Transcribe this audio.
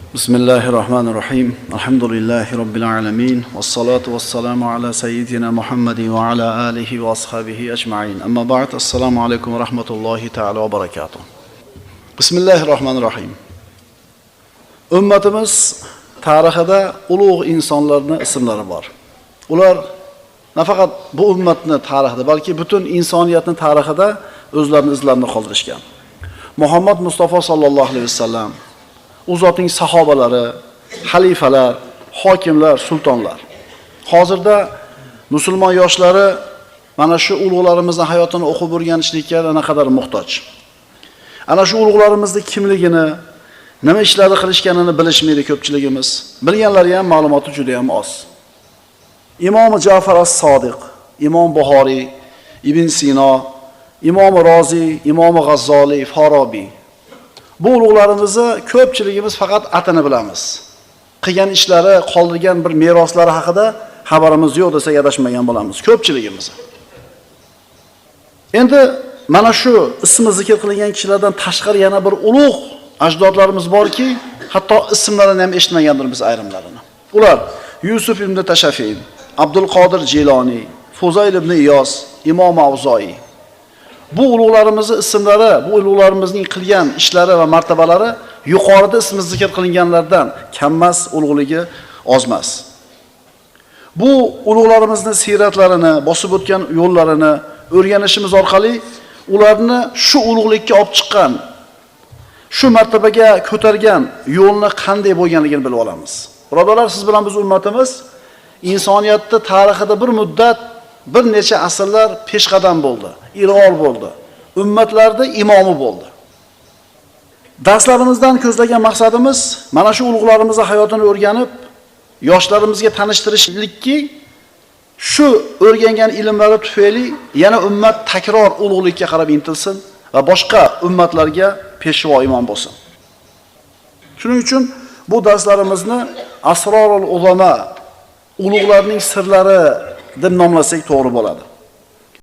Bismillahirrahmanirrahim. Alhamdulillahi Rabbil alamin. Wassalatu wassalamu ala sayyidina Muhammadin wa ala alihi wa ashabihi ajma'in. Amma ba'd. Assalomu alaykum va rahmatullohi ta'ala va barakatuh. Bismillahirrahmanirrahim. Ummatimiz tarixida ulug' insonlarning ismlari bor. Ular nafaqat bu ummatni tarixida, balki butun insoniyatning tarixida o'zlarining izlarini qoldirishgan. Muhammad Mustafa sallallohu alayhi vasallam, u zotning sahobalari, xalifalar, hokimlar, sultonlar. Hozirda musulmon yoshlari mana shu ulug'larimizning hayotini o'qib o'rganishlikka naqadar muhtoj. Ana shu ulug'larimizning kimligini, nima ishlarni qilishganini bilishmaydi ko'pchiligimiz. Bilganlari ham ma'lumoti juda ham oz. Imom Ja'far as-Sodiq, Imom Buxoriy, Ibn Sino, Imom Rozi, Imom G'azzoli, Farabi. Bu ulug'larimizni ko'pchiligimiz faqat atini bilamiz. Qilgan ishlari, qoldirgan bir meroslari haqida xabarimiz yo'q desak adashmagan bo'lamiz ko'pchiligimiz. Endi mana shu ismi zikr qilingan kishilardan tashqari yana bir ulug' ajdodlarimiz borki, hatto ismlarini ham eshitmagandirmiz ayrimlarini. Ular Yusuf ibn Tashafiy, Abdul Qodir Jiloni, Fuzayl ibn Iyos, Imom Avzoiy. Bu ulug'larimizning ismlari, bu ulug'larimizning qilgan ishlari va martabalari yuqorida ismi zikr qilinganlardan kammas, ulug'ligi ozmas. Bu ulug'larimizning siratlarini, bosib o'tgan yo'llarini o'rganishimiz orqali ularni shu ulug'likka olib chiqqan, shu martabaga ko'targan yo'lni qanday bo'lganligini bilib olamiz. Birodarlar, siz bilan biz ummatimiz insoniyatning tarixida bir muddat, bir necha asrlar peshqadam bo'ldi, ilg'or bo'ldi. Ummatlarda imomi bo'ldi. Darslarimizdan ko'zlagan maqsadimiz mana shu ulug'larimizning hayotini o'rganib, yoshlarimizga tanishtirishlikki, shu o'rgangan ilmlari tufayli yana ummat takror ulug'likka qarab intilsin va boshqa ummatlarga peshvo imom bo'lsin. Shuning uchun bu darslarimizni Asrorul Ulama, ulug'larning sirlari deb nomlasak to'g'ri bo'ladi.